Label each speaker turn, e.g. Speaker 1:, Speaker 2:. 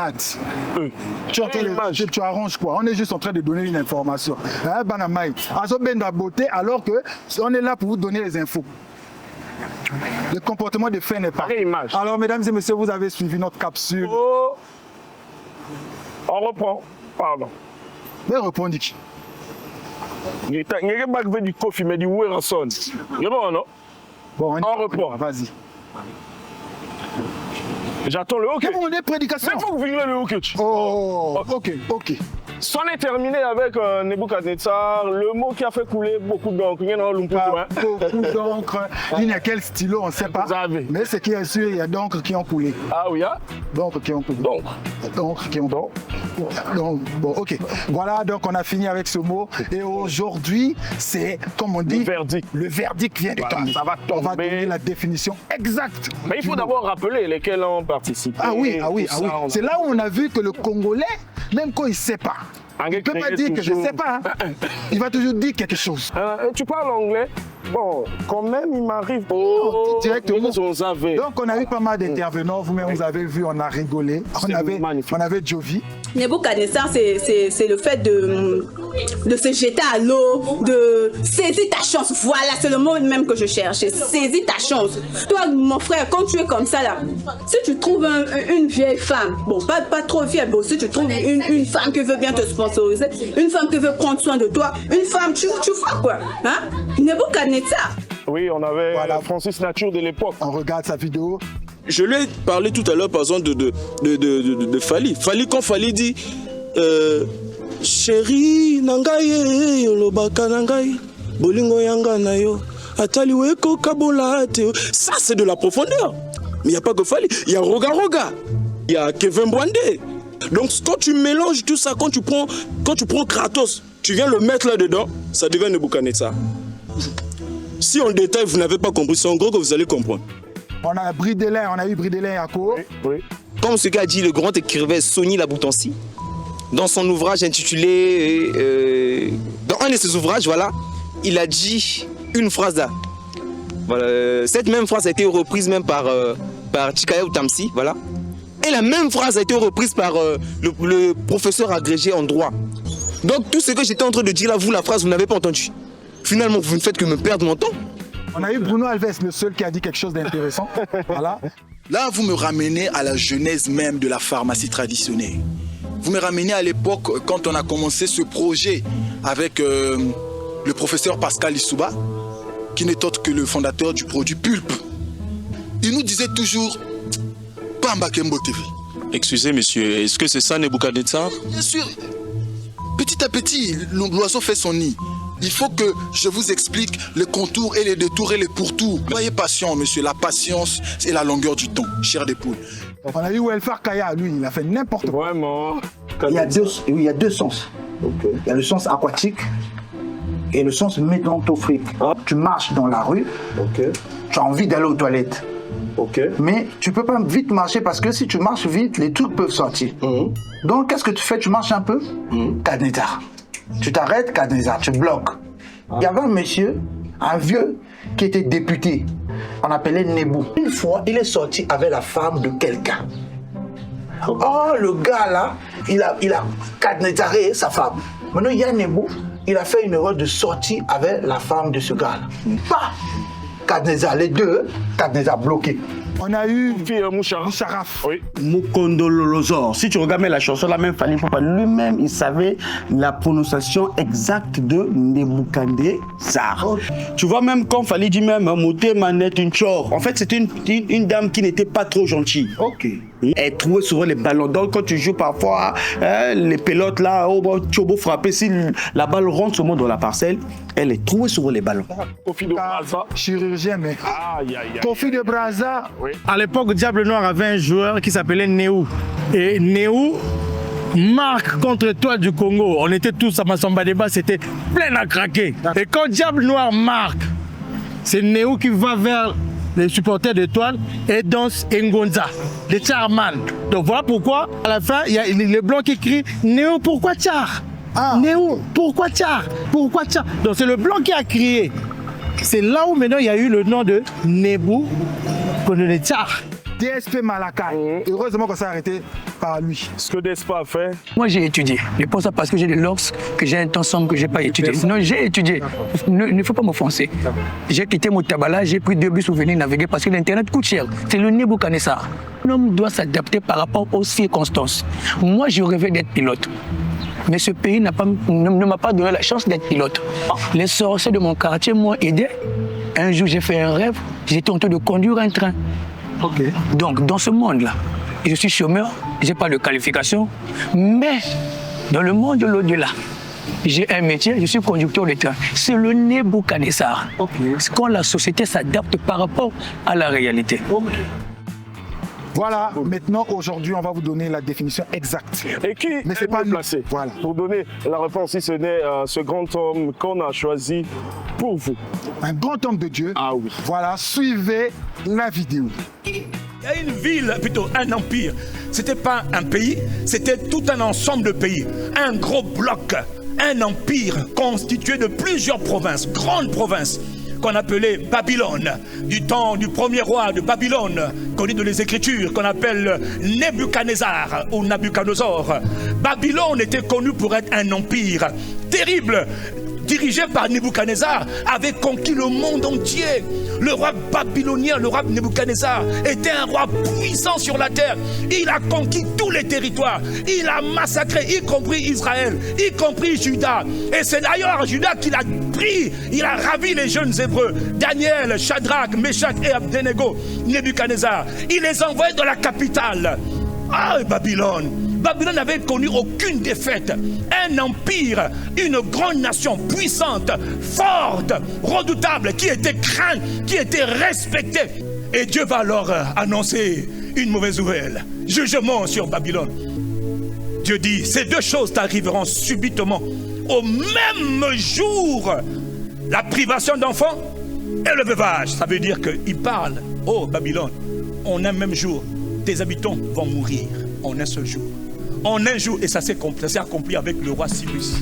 Speaker 1: malade. Tu arranges quoi? On est juste en train de donner une information. La beauté, alors qu'on est là pour vous donner les infos. Le comportement de fait n'est pas. Alors, mesdames et messieurs, vous avez suivi notre capsule.
Speaker 2: Oh. On reprend. Pardon.
Speaker 1: Mais répondez qui?
Speaker 2: Il n'y a pas du coffee, mais du Werrason. Non?
Speaker 1: Bon,
Speaker 2: on reprend.
Speaker 1: Vas-y.
Speaker 2: J'attends le hockey.
Speaker 1: On est prédication.
Speaker 2: Mais il faut que vous veniez le hockey.
Speaker 1: Oh, ok.
Speaker 2: C'en est terminé avec Nebukadnezar, le mot qui a fait couler beaucoup d'encre.
Speaker 1: Beaucoup d'encre. Il y a quel stylo, on ne sait pas. Mais ce qui est sûr, il y a d'encre qui ont coulé.
Speaker 2: Ah oui, hein?
Speaker 1: D'encre qui ont coulé. D'encre qui ont coulé. Donc, bon, ok. Voilà, donc on a fini avec ce mot. Et aujourd'hui, c'est, comme on dit, le verdict vient de tomber.
Speaker 2: Ça va tomber.
Speaker 1: On va donner la définition exacte.
Speaker 2: Mais il faut d'abord rappeler lesquels ont participé.
Speaker 1: Ah oui. C'est là où on a vu que le Congolais, même quand il ne sait pas, il ne peut pas dire que je ne sais pas. Il va toujours dire quelque chose.
Speaker 2: Tu parles anglais? Bon, quand même, il m'arrive.
Speaker 1: Directement. Donc, on a eu pas mal d'intervenants. Vous-même, vous avez vu, on a rigolé. On avait Jovi.
Speaker 3: Nebukadnezar, c'est le fait de se jeter à l'eau, de saisir ta chance. Voilà, c'est le mot même que je cherchais. Saisir ta chance. Toi, mon frère, quand tu es comme ça, là, si tu trouves une vieille femme, bon, pas trop vieille, bon, si tu trouves une femme qui veut bien te sponsoriser, une femme qui veut prendre soin de toi, une femme, tu feras quoi? Hein? Nebukadnezar.
Speaker 2: Oui, on avait Francis Nature de l'époque.
Speaker 1: On regarde sa vidéo.
Speaker 4: Je lui ai parlé tout à l'heure, par exemple, de Fally. Fally, quand Fally dit chérie, nangaye, lobaka nangaye, bolingo yanga nayo, ataliweko kabolate. Ça, c'est de la profondeur. Mais il n'y a pas que Fally. Il y a Roga, il y a Kevin Bwandé. Donc, quand tu mélanges tout ça, quand tu prends Kratos, tu viens le mettre là-dedans, ça devient Nebukadnezar. Si on détaille, vous n'avez pas compris, c'est en gros que vous allez comprendre.
Speaker 1: On a eu Bridelin à Ko.
Speaker 4: Oui. Comme ce qu'a dit le grand écrivain Sony Laboutansi, dans son ouvrage intitulé, dans un de ses ouvrages, voilà, il a dit une phrase là. Voilà, cette même phrase a été reprise même par Tchikaya Outamsi, voilà. Et la même phrase a été reprise par le professeur agrégé en droit. Donc tout ce que j'étais en train de dire là, vous, la phrase, vous n'avez pas entendu. Finalement, vous ne faites que me perdre mon temps.
Speaker 1: On a eu Bruno Alves, le seul qui a dit quelque chose d'intéressant. Voilà.
Speaker 5: Là, vous me ramenez à la genèse même de la pharmacie traditionnelle. Vous me ramenez à l'époque quand on a commencé ce projet avec le professeur Pascal Issouba, qui n'est autre que le fondateur du produit Pulpe. Il nous disait toujours « Pamba Kembo TV ».
Speaker 4: Excusez, monsieur, est-ce que c'est ça, Nebukadnezar?
Speaker 5: Bien sûr. Petit à petit, l'oiseau fait son nid. Il faut que je vous explique les contours et les détours et les pourtours. Soyez patient, monsieur. La patience, c'est la longueur du temps, chair des poules.
Speaker 1: On a eu Welfare Kaya, lui, il a fait n'importe quoi.
Speaker 2: Vraiment.
Speaker 6: Il y a deux sens. Okay. Il y a le sens aquatique et le sens métantophique. Tu marches dans la rue, tu as envie d'aller aux toilettes. Mais tu ne peux pas vite marcher parce que si tu marches vite, les trucs peuvent sortir. Donc, qu'est-ce que tu fais? Tu marches un peu, Kadnezar. Tu t'arrêtes, Kadnezar, tu bloques. Il y avait un monsieur, un vieux, qui était député. On appelait Nebou. Une fois, il est sorti avec la femme de quelqu'un. Oh, le gars là, il a Kadnezaré sa femme. Maintenant, il y a Nebou, il a fait une erreur de sortie avec la femme de ce gars là. Pas Kadnezar, les deux, Kadnezar bloqué.
Speaker 1: On a eu
Speaker 2: Moucharaf. Oui.
Speaker 7: Mukondololozor. Si tu regardes la chanson, là même Fally Ipupa lui-même, il savait la prononciation exacte de Nebukadnezar. Tu vois, même quand Fally dit même Moté manette une chore. En fait, c'était une dame qui n'était pas trop gentille. Elle trouvait souvent les ballons. Donc, quand tu joues parfois, les pelotes là, tu as beau frapper, si la balle rentre seulement dans la parcelle, elle est trouvée souvent les ballons.
Speaker 2: Kofi de Braza.
Speaker 1: Chirurgien, mais. Kofi de Braza.
Speaker 8: Oui. À l'époque, Diable Noir avait un joueur qui s'appelait Néou. Et Néou marque contre toi du Congo. On était tous à Massamba Débat, c'était plein à craquer. Et quand Diable Noir marque, c'est Néou qui va vers les supporters d'étoiles et danse Ngonza, les Charman. Donc voilà pourquoi, à la fin, il y a les blancs qui crient Néou, pourquoi Tchar? Néou, pourquoi Tchar? Pourquoi Tchar? Donc c'est le blanc qui a crié. C'est là où maintenant il y a eu le nom de Nebukadnezar.
Speaker 1: DSP Malakai. Heureusement qu'on s'est arrêté par lui.
Speaker 2: Ce que DSP a fait.
Speaker 9: Moi, j'ai étudié. Je pense ça parce que j'ai des lords, que j'ai un temps sombre que je n'ai pas étudié. Sinon, j'ai étudié. Il ne faut pas m'offenser. J'ai quitté mon tabala, j'ai pris 2 bus pour venir naviguer parce que l'Internet coûte cher. C'est le Nebuchadnezzar. L'homme doit s'adapter par rapport aux circonstances. Moi, je rêvais d'être pilote. Mais ce pays ne m'a pas donné la chance d'être pilote. Les sorciers de mon quartier m'ont aidé. Un jour, j'ai fait un rêve. J'étais en train de conduire un train. Donc, dans ce monde-là, je suis chômeur, je n'ai pas de qualification. Mais dans le monde de l'au-delà, j'ai un métier, je suis conducteur de train. C'est le Nebuchadnezzar. C'est quand la société s'adapte par rapport à la réalité.
Speaker 1: Voilà, maintenant, aujourd'hui, on va vous donner la définition exacte.
Speaker 2: Et qui est pas placé pour donner la réponse, si ce n'est ce grand homme qu'on a choisi pour vous?
Speaker 1: Un grand homme de Dieu.
Speaker 2: Ah oui.
Speaker 1: Voilà, suivez la vidéo.
Speaker 10: Il y a une ville, plutôt un empire. C'était pas un pays, c'était tout un ensemble de pays. Un gros bloc, un empire constitué de plusieurs provinces, grandes provinces, qu'on appelait Babylone, du temps du premier roi de Babylone, connu dans les Écritures, qu'on appelle Nebuchadnezzar ou Nabuchodonosor. Babylone était connu pour être un empire terrible, dirigé par Nebuchadnezzar, avait conquis le monde entier. Le roi babylonien, le roi Nebuchadnezzar, était un roi puissant sur la terre. Il a conquis tous les territoires. Il a massacré, y compris Israël, y compris Juda. Et c'est d'ailleurs Juda qu'il a pris. Il a ravi les jeunes Hébreux. Daniel, Shadrach, Meshach et Abednego. Nebuchadnezzar. Il les a envoyés dans la capitale. Ah, Babylone. Babylone n'avait connu aucune défaite. Un empire, une grande nation puissante, forte, redoutable, qui était crainte, qui était respectée. Et Dieu va alors annoncer une mauvaise nouvelle. Jugement sur Babylone. Dieu dit, ces 2 choses t'arriveront subitement, au même jour. La privation d'enfants et le veuvage. Ça veut dire qu'il parle, oh Babylone, en un même jour, tes habitants vont mourir en un seul jour. En un jour, et ça s'est accompli avec le roi Cyrus.